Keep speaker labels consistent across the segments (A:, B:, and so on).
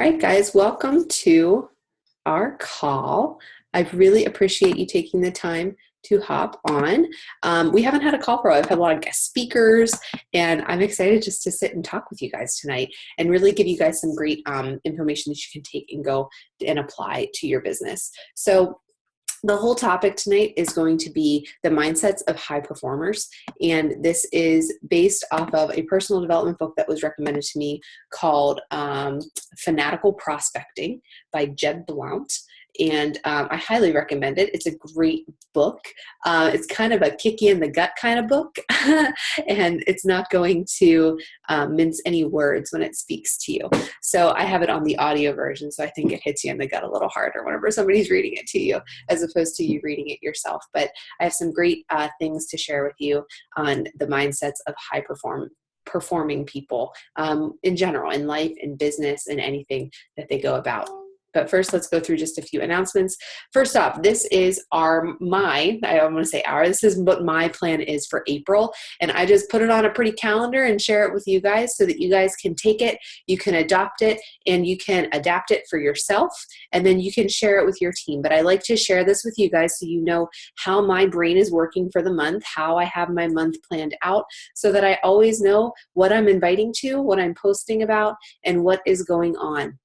A: All right, guys, welcome to our call. I really appreciate you taking the time to hop on. We haven't had a call for a while. I've had a lot of guest speakers, and I'm excited just to sit and talk with you guys tonight and really give you guys some great information that you can take and go and apply to your business. So the whole topic tonight is going to be the mindsets of high performers. And this is based off of a personal development book that was recommended to me called Fanatical Prospecting by Jeb Blount. And I highly recommend it. It's a great book. It's kind of a kick you in the gut kind of book. And it's not going to mince any words when it speaks to you. So I have it on the audio version. So I think it hits you in the gut a little harder whenever somebody's reading it to you, as opposed to you reading it yourself. But I have some great things to share with you on the mindsets of high performing people in general, in life, in business, and anything that they go about. But first, let's go through just a few announcements. First off, this is this is what my plan is for April. And I just put it on a pretty calendar and share it with you guys so that you guys can take it, you can adopt it, and you can adapt it for yourself. And then you can share it with your team. But I like to share this with you guys so you know how my brain is working for the month, how I have my month planned out, so that I always know what I'm inviting to, what I'm posting about, and what is going on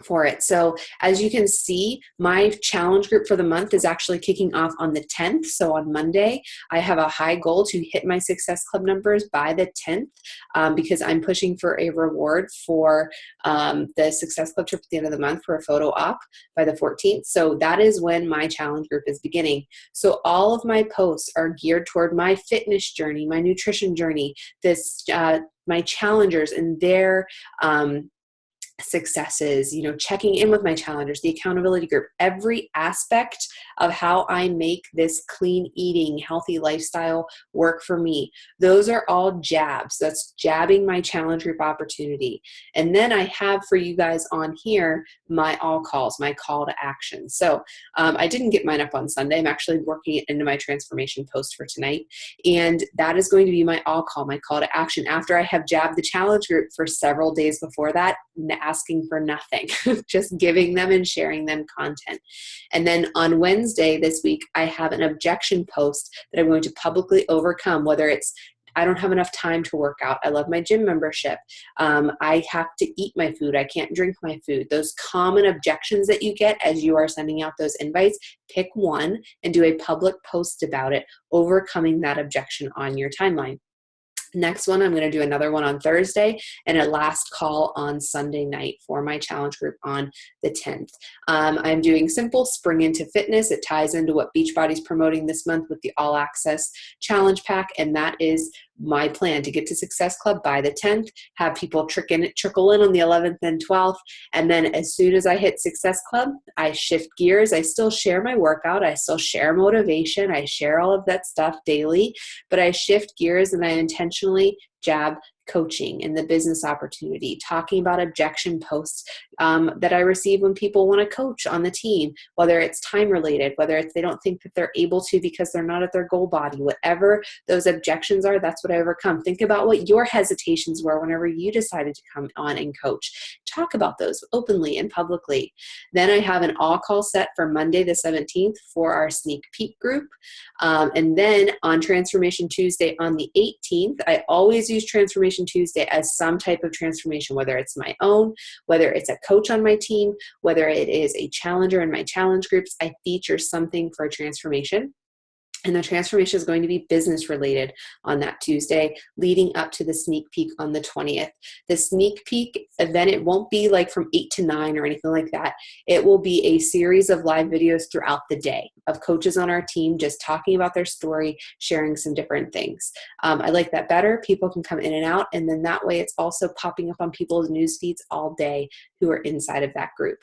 A: for it. So as you can see, my challenge group for the month is actually kicking off on the 10th. So on Monday, I have a high goal to hit my Success Club numbers by the 10th because I'm pushing for a reward for the Success Club trip at the end of the month for a photo op by the 14th. So that is when my challenge group is beginning. So all of my posts are geared toward my fitness journey, my nutrition journey, my challengers and their successes, checking in with my challengers, the accountability group, every aspect of how I make this clean eating, healthy lifestyle work for me. Those are all jabs. That's jabbing my challenge group opportunity. And then I have for you guys on here, my all calls, my call to action. So I didn't get mine up on Sunday. I'm actually working it into my transformation post for tonight. And that is going to be my all call, my call to action after I have jabbed the challenge group for several days before that, asking for nothing, just giving them and sharing them content. And then on Wednesday this week, I have an objection post that I'm going to publicly overcome, whether it's I don't have enough time to work out. I love my gym membership. I have to eat my food. I can't drink my food. Those common objections that you get as you are sending out those invites, pick one and do a public post about it, overcoming that objection on your timeline. Next one, I'm going to do another one on Thursday and a last call on Sunday night for my challenge group on the 10th. I'm doing simple spring into fitness. It ties into what Beachbody's promoting this month with the all access challenge pack. And that is my plan to get to Success Club by the 10th, have people trickle in on the 11th and 12th. And then as soon as I hit Success Club, I shift gears. I still share my workout. I still share motivation. I share all of that stuff daily, but I shift gears and I intentionally jab coaching and the business opportunity, talking about objection posts that I receive when people want to coach on the team, whether it's time related, whether it's they don't think that they're able to because they're not at their goal body, whatever those objections are, that's what I overcome. Think about what your hesitations were whenever you decided to come on and coach. Talk about those openly and publicly. Then I have an all call set for Monday the 17th for our sneak peek group. And then on Transformation Tuesday on the 18th, I always use Transformation Tuesday as some type of transformation, whether it's my own, whether it's a coach on my team, whether it is a challenger in my challenge groups, I feature something for a transformation. And the transformation is going to be business related on that Tuesday, leading up to the sneak peek on the 20th. The sneak peek event, it won't be like from 8 to 9 or anything like that. It will be a series of live videos throughout the day of coaches on our team just talking about their story, sharing some different things. I like that better. People can come in and out, and then that way it's also popping up on people's news feeds all day who are inside of that group.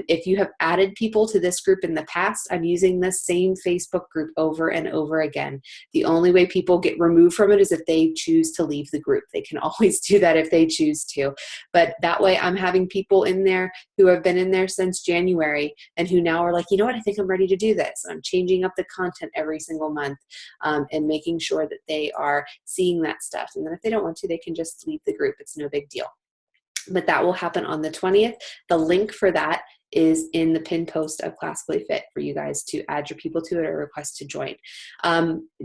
A: If you have added people to this group in the past, I'm using the same Facebook group over and over again. The only way people get removed from it is if they choose to leave the group. They can always do that if they choose to. But that way I'm having people in there who have been in there since January and who now are like, you know what, I think I'm ready to do this. I'm changing up the content every single month and making sure that they are seeing that stuff. And then if they don't want to, they can just leave the group. It's no big deal. but that will happen on the 20th. The link for that is in the pinned post of Classically Fit for you guys to add your people to it or request to join.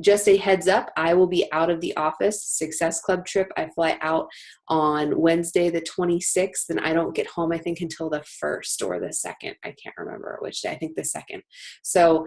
A: Just a heads up, I will be out of the office. Success Club trip, I fly out on Wednesday the 26th, and I don't get home, I think, until the 1st or the 2nd. I can't remember which day. I think the 2nd. So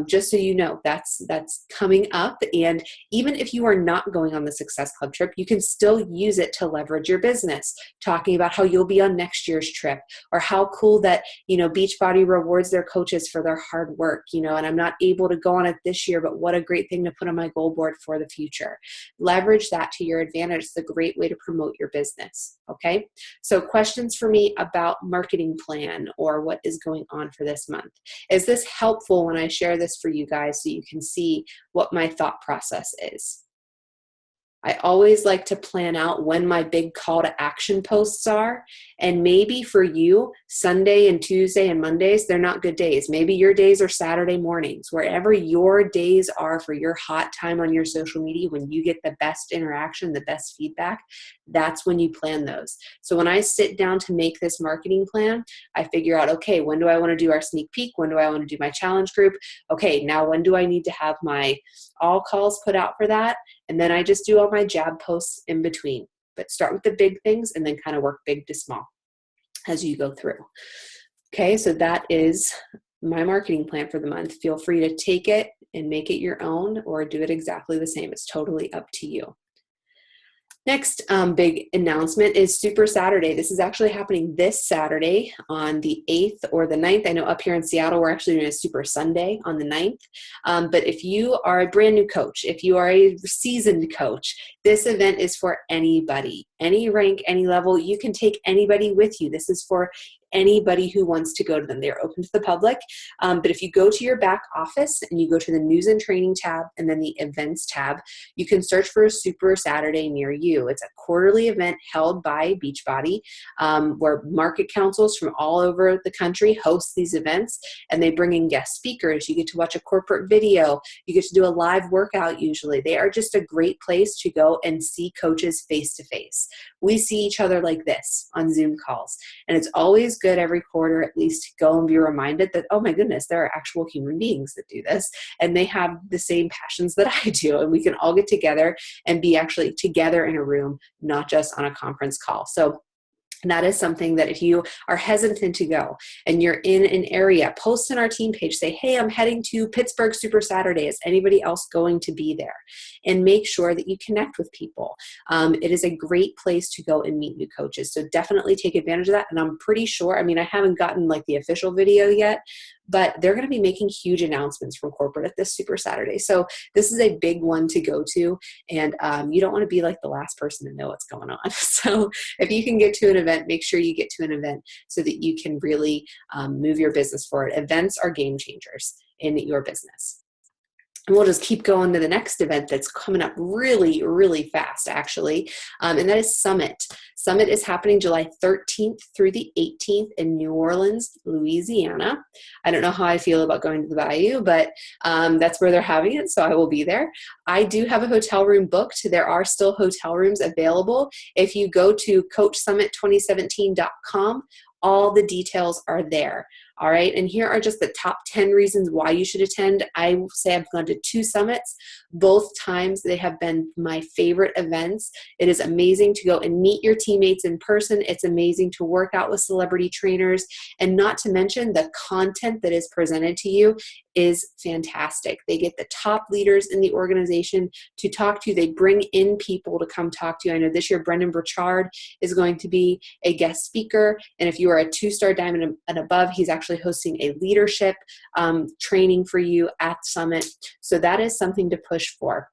A: just so you know, that's coming up. And even if you are not going on the Success Club trip, you can still use it to leverage your business, talking about how you'll be on next year's trip, or how cool that, Beachbody rewards their coaches for their hard work, and I'm not able to go on it this year, but what a great thing to put on my goal board for the future. Leverage that to your advantage. It's a great way to promote your business. Okay. So questions for me about marketing plan or what is going on for this month. Is this helpful when I share this for you guys so you can see what my thought process is? I always like to plan out when my big call to action posts are. And maybe for you, Sunday and Tuesday and Mondays, they're not good days. Maybe your days are Saturday mornings. Wherever your days are for your hot time on your social media, when you get the best interaction, the best feedback, that's when you plan those. So when I sit down to make this marketing plan, I figure out, okay, when do I want to do our sneak peek? When do I want to do my challenge group? Okay, now when do I need to have my all calls put out for that? And then I just do all my jab posts in between. But start with the big things and then kind of work big to small as you go through. Okay, so that is my marketing plan for the month. Feel free to take it and make it your own or do it exactly the same. It's totally up to you. Next big announcement is Super Saturday. This is actually happening this Saturday on the 8th or the 9th. I know up here in Seattle, we're actually doing a Super Sunday on the 9th. But if you are a brand new coach, if you are a seasoned coach, this event is for anybody, any rank, any level. You can take anybody with you. This is for anybody who wants to go to them. They're open to the public. But if you go to your back office and you go to the news and training tab and then the events tab, you can search for a Super Saturday near you. It's a quarterly event held by Beachbody where market councils from all over the country host these events, and they bring in guest speakers. You get to watch a corporate video. You get to do a live workout usually. They are just a great place to go and see coaches face to face. We see each other like this on Zoom calls, and it's always good every quarter at least to go and be reminded that, oh my goodness, there are actual human beings that do this and they have the same passions that I do, and we can all get together and be actually together in a room, not just on a conference call. So that is something that if you are hesitant to go and you're in an area, post on our team page, say, hey, I'm heading to Pittsburgh Super Saturday. Is anybody else going to be there? And make sure that you connect with people. It is a great place to go and meet new coaches. So definitely take advantage of that. And I'm pretty sure, I haven't gotten like the official video yet, but they're going to be making huge announcements from corporate at this Super Saturday. So this is a big one to go to, and you don't want to be like the last person to know what's going on. So if you can get to an event, make sure you get to an event so that you can really move your business forward. Events are game changers in your business. And we'll just keep going to the next event that's coming up really, really fast, actually, and that is Summit. Summit is happening July 13th through the 18th in New Orleans, Louisiana. I don't know how I feel about going to the Bayou, but that's where they're having it, so I will be there. I do have a hotel room booked. There are still hotel rooms available. If you go to CoachSummit2017.com, all the details are there. All right. And here are just the top 10 reasons why you should attend. I will say I've gone to 2 summits. Both times they have been my favorite events. It is amazing to go and meet your teammates in person. It's amazing to work out with celebrity trainers. And not to mention the content that is presented to you is fantastic. They get the top leaders in the organization to talk to you. They bring in people to come talk to you. I know this year Brendan Burchard is going to be a guest speaker. And if you are a 2-star diamond and above, he's actually hosting a leadership training for you at Summit. So that is something to push for.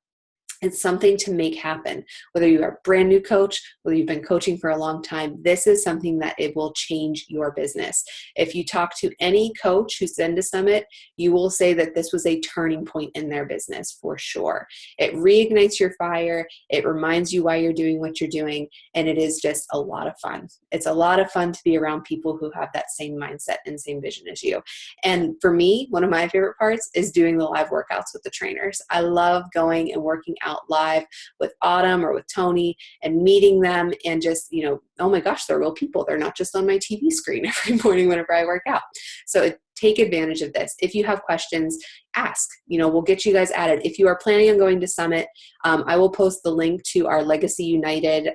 A: It's something to make happen. Whether you are a brand new coach, whether you've been coaching for a long time, this is something that it will change your business. If you talk to any coach who's been to Summit, you will say that this was a turning point in their business for sure. It reignites your fire. It reminds you why you're doing what you're doing. And it is just a lot of fun. It's a lot of fun to be around people who have that same mindset and same vision as you. And for me, one of my favorite parts is doing the live workouts with the trainers. I love going and working out out live with Autumn or with Tony and meeting them and just, oh my gosh, they're real people. They're not just on my TV screen every morning whenever I work out. So take advantage of this. If you have questions, ask. We'll get you guys added. If you are planning on going to Summit, I will post the link to our Legacy United,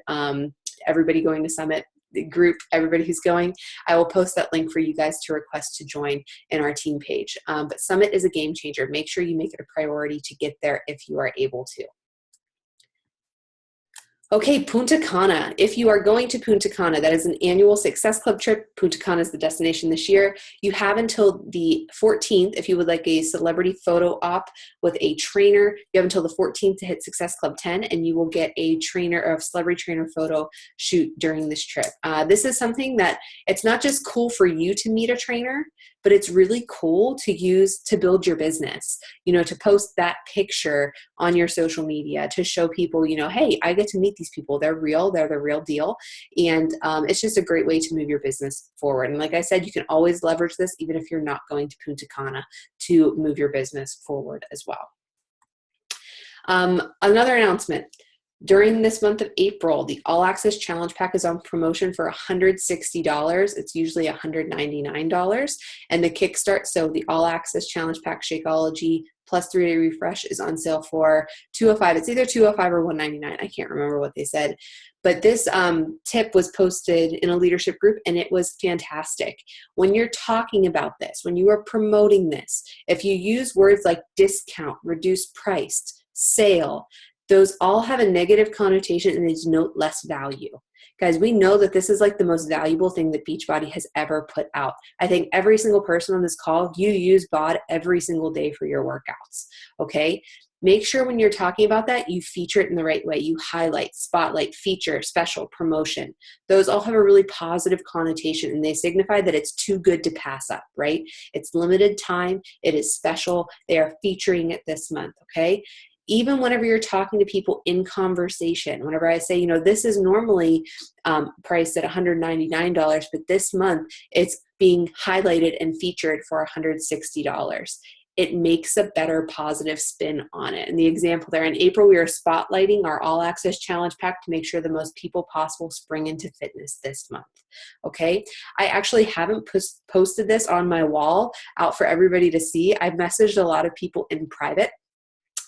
A: everybody going to Summit group, everybody who's going. I will post that link for you guys to request to join in our team page. But Summit is a game changer. Make sure you make it a priority to get there if you are able to. Okay, Punta Cana. If you are going to Punta Cana, that is an annual Success Club trip. Punta Cana is the destination this year. You have until the 14th if you would like a celebrity photo op with a trainer. You have until the 14th to hit Success Club 10, and you will get a trainer or a celebrity trainer photo shoot during this trip. This is something that it's not just cool for you to meet a trainer, but it's really cool to use to build your business, to post that picture on your social media to show people, hey, I get to meet these people. They're real. They're the real deal. And it's just a great way to move your business forward. And like I said, you can always leverage this even if you're not going to Punta Cana to move your business forward as well. Another announcement. During this month of April, the All Access Challenge Pack is on promotion for $160. It's usually $199. And the Kickstart, so the All Access Challenge Pack Shakeology plus 3-day refresh is on sale for $205. It's either $205 or $199. I can't remember what they said. But this tip was posted in a leadership group, and it was fantastic. When you're talking about this, when you are promoting this, if you use words like discount, reduced price, sale, those all have a negative connotation and they denote less value. Guys, we know that this is like the most valuable thing that Beachbody has ever put out. I think every single person on this call, you use BOD every single day for your workouts, okay? Make sure when you're talking about that, you feature it in the right way. You highlight, spotlight, feature, special, promotion. Those all have a really positive connotation, and they signify that it's too good to pass up, right? It's limited time. It is special. They are featuring it this month, okay? Even whenever you're talking to people in conversation, whenever I say, this is normally priced at $199, but this month it's being highlighted and featured for $160. It makes a better positive spin on it. And the example there, in April, we are spotlighting our All Access Challenge Pack to make sure the most people possible spring into fitness this month. Okay. I actually haven't posted this on my wall out for everybody to see. I've messaged a lot of people in private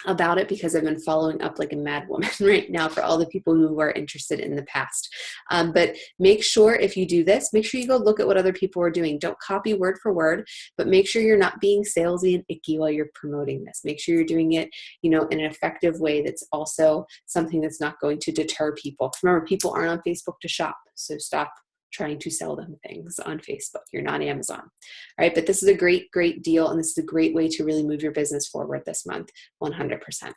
A: about it because I've been following up like a mad woman right now for all the people who were interested in the past. But make sure if you do this, make sure you go look at what other people are doing. Don't copy word for word, but make sure you're not being salesy and icky while you're promoting this. Make sure you're doing it, in an effective way that's also something that's not going to deter people. Remember, people aren't on Facebook to shop, so stop trying to sell them things on Facebook. You're not Amazon. All right, but this is a great, great deal, and this is a great way to really move your business forward this month, 100%.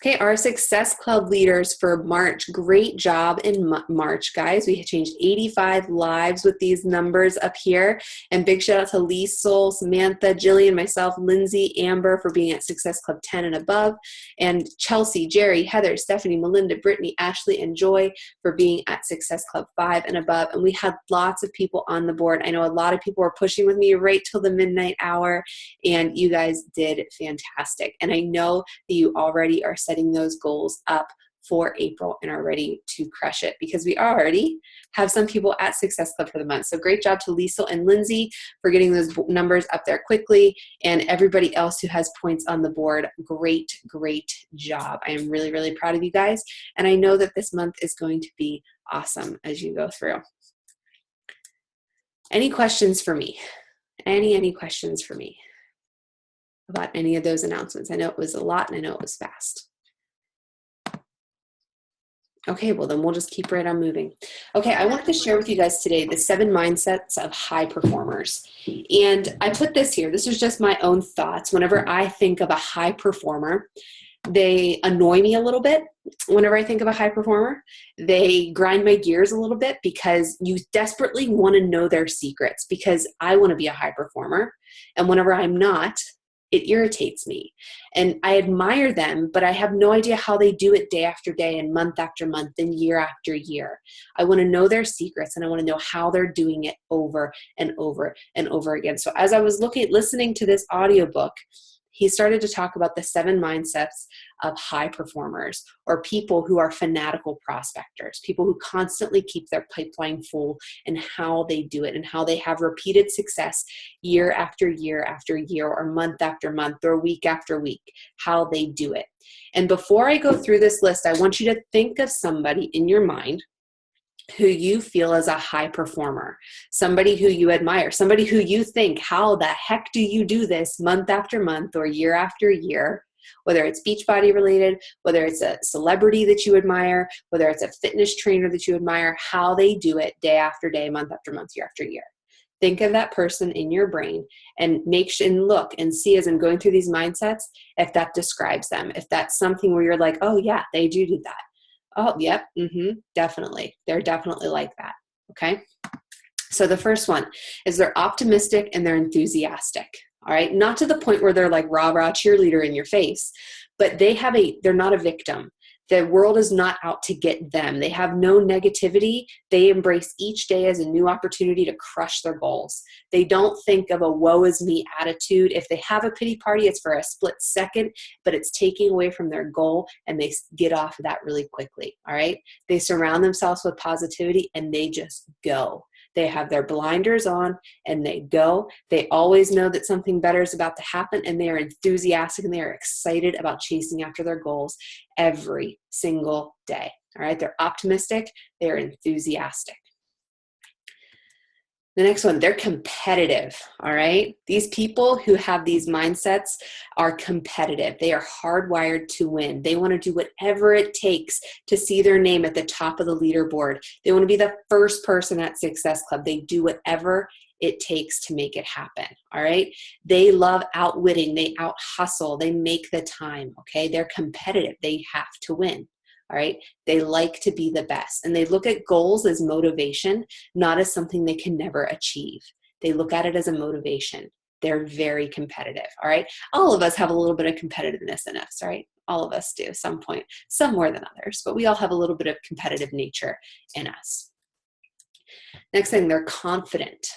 A: Okay, our Success Club leaders for March. Great job in March, guys. We changed 85 lives with these numbers up here. And big shout out to Liesel, Samantha, Jillian, myself, Lindsay, Amber for being at Success Club 10 and above. And Chelsea, Jerry, Heather, Stephanie, Melinda, Brittany, Ashley, and Joy for being at Success Club 5 and above. And we had lots of people on the board. I know a lot of people were pushing with me right till the midnight hour, and you guys did fantastic. And I know that you already are setting those goals up for April and are ready to crush it, because we already have some people at Success Club for the month. So great job to Liesel and Lindsay for getting those numbers up there quickly, and everybody else who has points on the board. Great, great job. I am really, really proud of you guys, and I know that this month is going to be awesome as you go through. Any questions for me? Any questions for me about any of those announcements? I know it was a lot, and I know it was fast. Okay, well then we'll just keep right on moving. Okay, I wanted to share with you guys today the 7 mindsets of high performers. And I put this here. This is just my own thoughts. Whenever I think of a high performer, they annoy me a little bit. Whenever I think of a high performer, they grind my gears a little bit, because you desperately want to know their secrets, because I want to be a high performer. And whenever I'm not, it irritates me. And I admire them, but I have no idea how they do it day after day and month after month and year after year. I want to know their secrets, and I want to know how they're doing it over and over and over again. So as I was listening to this audiobook, he started to talk about the 7 mindsets of high performers, or people who are fanatical prospectors, people who constantly keep their pipeline full, and how they do it and how they have repeated success year after year after year, or month after month, or week after week, how they do it. And before I go through this list, I want you to think of somebody in your mind who you feel is a high performer, somebody who you admire, somebody who you think, how the heck do you do this month after month or year after year? Whether it's Beachbody related, whether it's a celebrity that you admire, whether it's a fitness trainer that you admire, how they do it day after day, month after month, year after year. Think of that person in your brain and look and see, as I'm going through these mindsets, if that describes them, if that's something where you're like, oh yeah, they do that. Oh, yep. Definitely. They're definitely like that. Okay. So the first one is they're optimistic and they're enthusiastic. All right. Not to the point where they're like rah, rah cheerleader in your face, but they're not a victim. The world is not out to get them. They have no negativity. They embrace each day as a new opportunity to crush their goals. They don't think of a woe is me attitude. If they have a pity party, it's for a split second, but it's taking away from their goal, and they get off of that really quickly. All right. They surround themselves with positivity and they just go. They have their blinders on and they go. They always know that something better is about to happen, and they are enthusiastic and they are excited about chasing after their goals every single day. All right. They're optimistic. They're enthusiastic. The next one, they're competitive. All right. These people who have these mindsets are competitive. They are hardwired to win. They want to do whatever it takes to see their name at the top of the leaderboard. They want to be the first person at Success Club. They do whatever it takes to make it happen. All right. They love outwitting. They out hustle. They make the time. Okay. They're competitive. They have to win. All right. They like to be the best, and they look at goals as motivation, not as something they can never achieve. They look at it as a motivation. They're very competitive. All right. All of us have a little bit of competitiveness in us, right? All of us do at some point, some more than others, but we all have a little bit of competitive nature in us. Next thing, they're confident.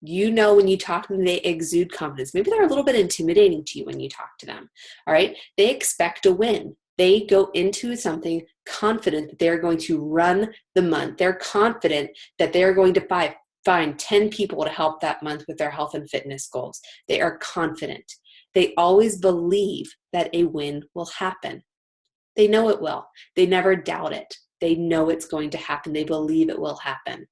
A: You know, when you talk to them, they exude confidence. Maybe they're a little bit intimidating to you when you talk to them. All right. They expect a win. They go into something confident that they're going to run the month. They're confident that they're going to find 10 people to help that month with their health and fitness goals. They are confident. They always believe that a win will happen. They know it will. They never doubt it. They know it's going to happen. They believe it will happen.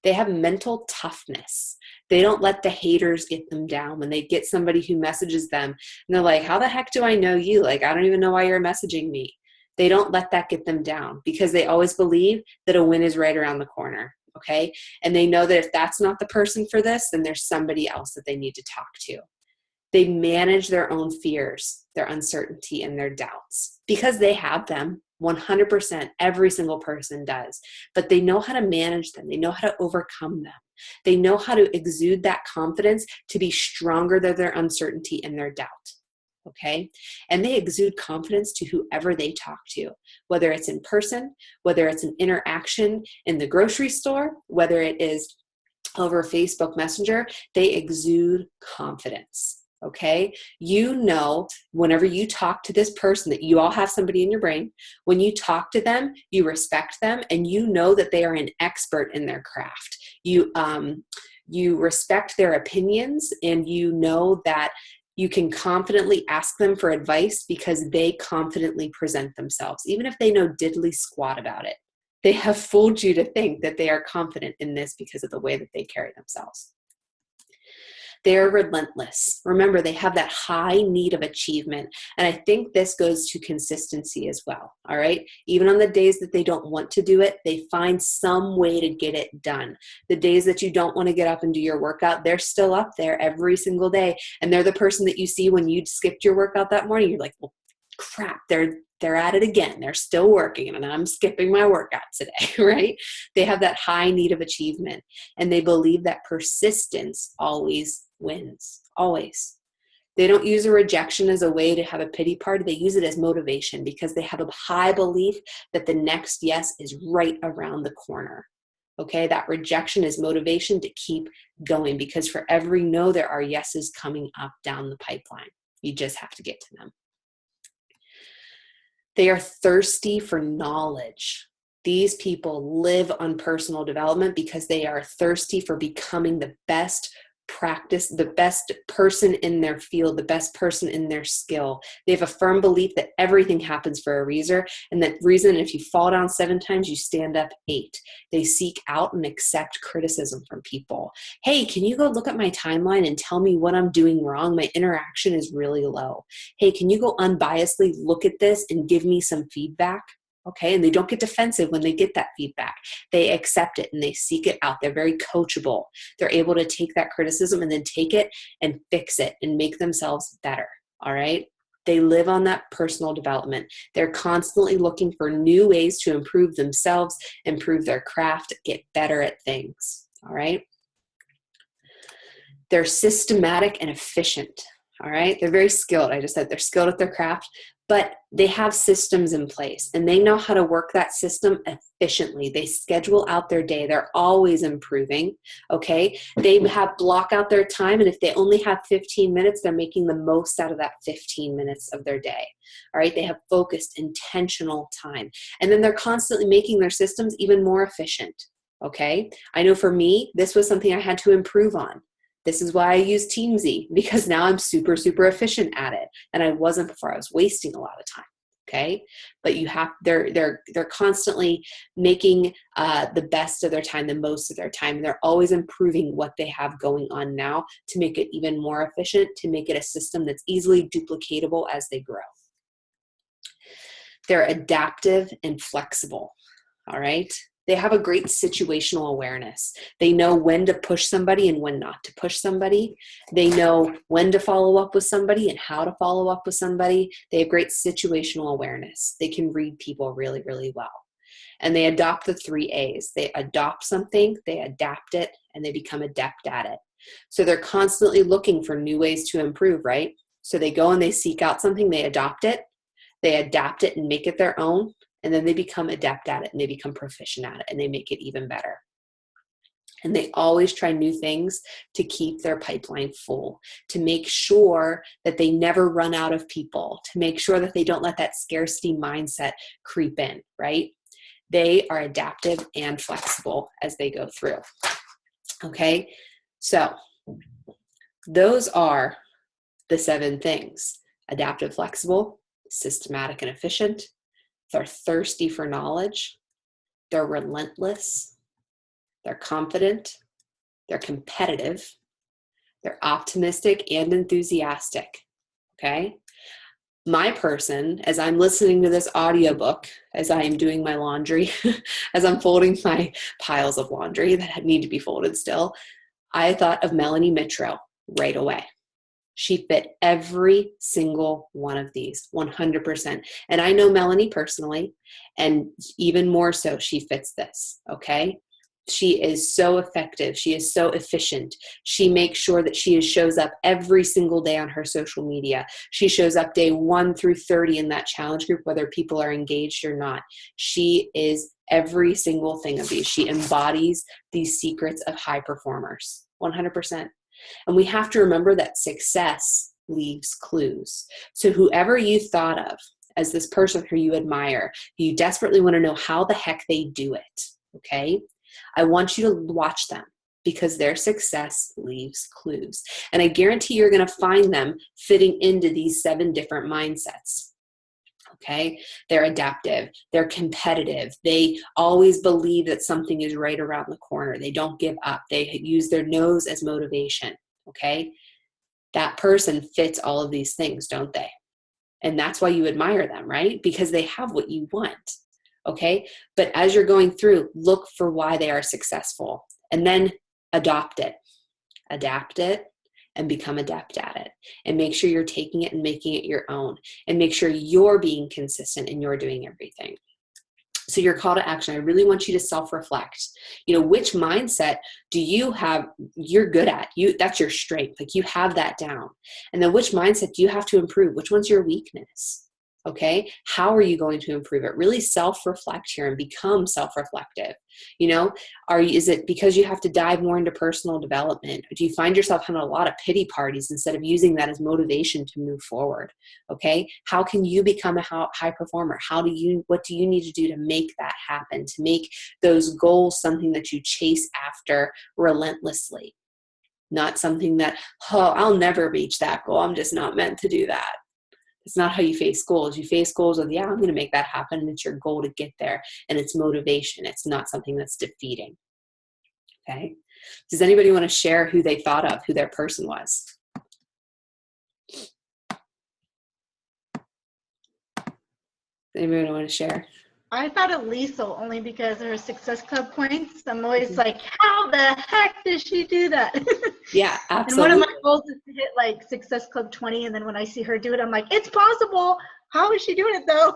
A: They have mental toughness. They don't let the haters get them down. When they get somebody who messages them and they're like, how the heck do I know you? Like, I don't even know why you're messaging me. They don't let that get them down, because they always believe that a win is right around the corner. Okay. And they know that if that's not the person for this, then there's somebody else that they need to talk to. They manage their own fears, their uncertainty, and their doubts, because they have them. 100%, every single person does, but they know how to manage them. They know how to overcome them. They know how to exude that confidence to be stronger than their uncertainty and their doubt. Okay. And they exude confidence to whoever they talk to, whether it's in person, whether it's an interaction in the grocery store, whether it is over Facebook Messenger. They exude confidence. Okay. You know, whenever you talk to this person, that you all have somebody in your brain, when you talk to them, you respect them, and you know that they are an expert in their craft. You respect their opinions, and you know that you can confidently ask them for advice because they confidently present themselves, even if they know diddly squat about it. They have fooled you to think that they are confident in this because of the way that they carry themselves. They're relentless. Remember, they have that high need of achievement. And I think this goes to consistency as well. All right. Even on the days that they don't want to do it, they find some way to get it done. The days that you don't want to get up and do your workout, they're still up there every single day. And they're the person that you see when you skipped your workout that morning. You're like, well, crap, they're at it again. They're still working, and I'm skipping my workout today, right? They have that high need of achievement, and they believe that persistence always wins, always. They don't use a rejection as a way to have a pity party. They use it as motivation, because they have a high belief that the next yes is right around the corner. Okay, that rejection is motivation to keep going, because for every no, there are yeses coming up down the pipeline. You just have to get to them. They are thirsty for knowledge. These people live on personal development because they are thirsty for becoming the best practice, the best person in their field, the best person in their skill. They have a firm belief that everything happens for a reason, and that reason, if you fall down 7 times, you stand up 8. They seek out and accept criticism from people. Hey, can you go look at my timeline and tell me what I'm doing wrong? My interaction is really low. Hey, can you go unbiasedly look at this and give me some feedback? Okay, and they don't get defensive when they get that feedback. They accept it and they seek it out. They're very coachable. They're able to take that criticism and then take it and fix it and make themselves better, all right? They live on that personal development. They're constantly looking for new ways to improve themselves, improve their craft, get better at things, all right? They're systematic and efficient, all right? They're very skilled. I just said they're skilled at their craft, but they have systems in place and they know how to work that system efficiently. They schedule out their day. They're always improving, okay? They have block out their time, and if they only have 15 minutes, they're making the most out of that 15 minutes of their day, all right? They have focused, intentional time. And then they're constantly making their systems even more efficient, okay? I know for me, this was something I had to improve on. This is why I use Teamzy, because now I'm super, super efficient at it. And I wasn't before. I was wasting a lot of time. Okay. But they're constantly making the best of their time, the most of their time. And they're always improving what they have going on now to make it even more efficient, to make it a system that's easily duplicatable as they grow. They're adaptive and flexible. All right. They have a great situational awareness. They know when to push somebody and when not to push somebody. They know when to follow up with somebody and how to follow up with somebody. They have great situational awareness. They can read people really, really well. And they adopt the 3 A's. They adopt something, they adapt it, and they become adept at it. So they're constantly looking for new ways to improve, right? So they go and they seek out something, they adopt it, they adapt it and make it their own. And then they become adept at it and they become proficient at it and they make it even better. And they always try new things to keep their pipeline full, to make sure that they never run out of people, to make sure that they don't let that scarcity mindset creep in, right? They are adaptive and flexible as they go through. Okay, so those are the 7 things: adaptive, flexible, systematic, and efficient. They're thirsty for knowledge. They're relentless. They're confident. They're competitive. They're optimistic and enthusiastic. Okay? My person, as I'm listening to this audiobook, as I am doing my laundry, as I'm folding my piles of laundry that need to be folded still, I thought of Melanie Mitro right away. She fit every single one of these, 100%. And I know Melanie personally, and even more so, she fits this, okay? She is so effective. She is so efficient. She makes sure that she shows up every single day on her social media. She shows up day 1 through 30 in that challenge group, whether people are engaged or not. She is every single thing of these. She embodies these secrets of high performers, 100%. And we have to remember that success leaves clues. So whoever you thought of as this person who you admire, you desperately want to know how the heck they do it, okay? I want you to watch them because their success leaves clues. And I guarantee you're going to find them fitting into these 7 different mindsets. Okay, they're adaptive, they're competitive, they always believe that something is right around the corner, they don't give up, they use their nose as motivation, okay? That person fits all of these things, don't they? And that's why you admire them, right? Because they have what you want, okay? But as you're going through, look for why they are successful and then adopt it, adapt it, and become adept at it, and make sure you're taking it and making it your own, and make sure you're being consistent and you're doing everything. So your call to action, I really want you to self-reflect. You know, which mindset do you have you're good at? That's your strength. Like, you have that down. And then which mindset do you have to improve? Which one's your weakness? Okay, how are you going to improve it? Really self-reflect here and become self-reflective. You know, is it because you have to dive more into personal development? Do you find yourself having a lot of pity parties instead of using that as motivation to move forward? Okay, how can you become a high performer? What do you need to do to make that happen, to make those goals something that you chase after relentlessly? Not something that, oh, I'll never reach that goal. I'm just not meant to do that. It's not how you face goals. You face goals with, yeah, I'm going to make that happen. And it's your goal to get there. And it's motivation. It's not something that's defeating. Okay. Does anybody want to share who they thought of, who their person was? Anybody want to share?
B: I thought of Liesl only because of her Success Club points. I'm always like, how the heck does she do that?
A: Yeah, absolutely.
B: And one of my goals is to hit like Success Club 20. And then when I see her do it, I'm like, it's possible. How is she doing it though?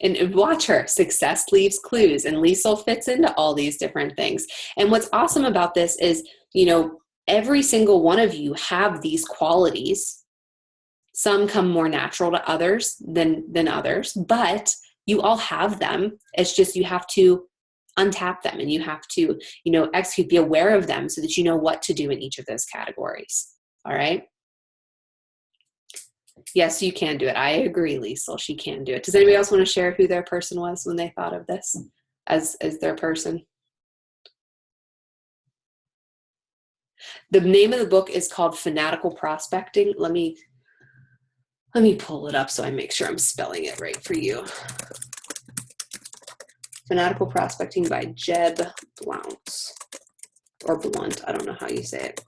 A: And watch her. Success leaves clues. And Liesl fits into all these different things. And what's awesome about this is, you know, every single one of you have these qualities. Some come more natural to others than others, but you all have them. It's just you have to untap them and you have to, you know, execute, be aware of them so that you know what to do in each of those categories. All right. Yes, you can do it. I agree, Liesl. She can do it. Does anybody else want to share who their person was when they thought of this as their person? The name of the book is called Fanatical Prospecting. Let me pull it up so I make sure I'm spelling it right for you. Fanatical Prospecting by Jeb Blount, or Blunt. I don't know how you say it.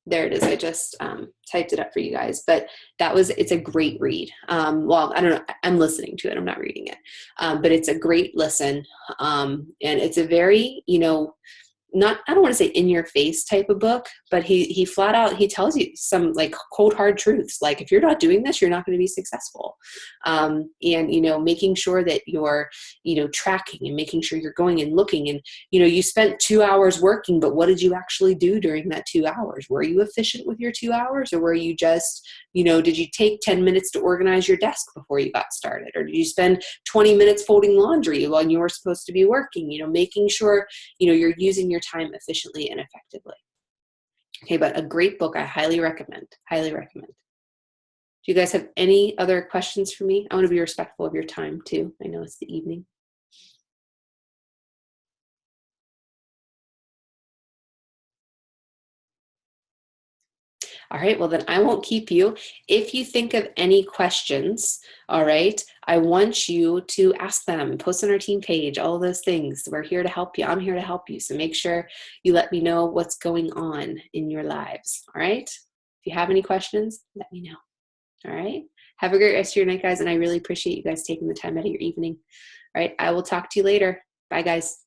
A: There it is. I just typed it up for you guys, but it's a great read. Well, I don't know. I'm listening to it. I'm not reading it, but it's a great listen. And it's a very, you know, I don't want to say in your face type of book, but he flat out, he tells you some like cold hard truths. Like if you're not doing this, you're not going to be successful. And, you know, making sure that you're, you know, tracking and making sure you're going and looking and, you know, you spent 2 hours working, but what did you actually do during that 2 hours? Were you efficient with your 2 hours, or were you just, you know, did you take 10 minutes to organize your desk before you got started? Or did you spend 20 minutes folding laundry when you were supposed to be working? You know, making sure, you know, you're using your time efficiently and effectively. Okay, but a great book I highly recommend. Highly recommend. Do you guys have any other questions for me? I want to be respectful of your time too. I know it's the evening. All right, well then I won't keep you. If you think of any questions, all right, I want you to ask them, post on our team page, all of those things. We're here to help you. I'm here to help you. So make sure you let me know what's going on in your lives, all right? If you have any questions, let me know, all right? Have a great rest of your night, guys, and I really appreciate you guys taking the time out of your evening. All right, I will talk to you later. Bye, guys.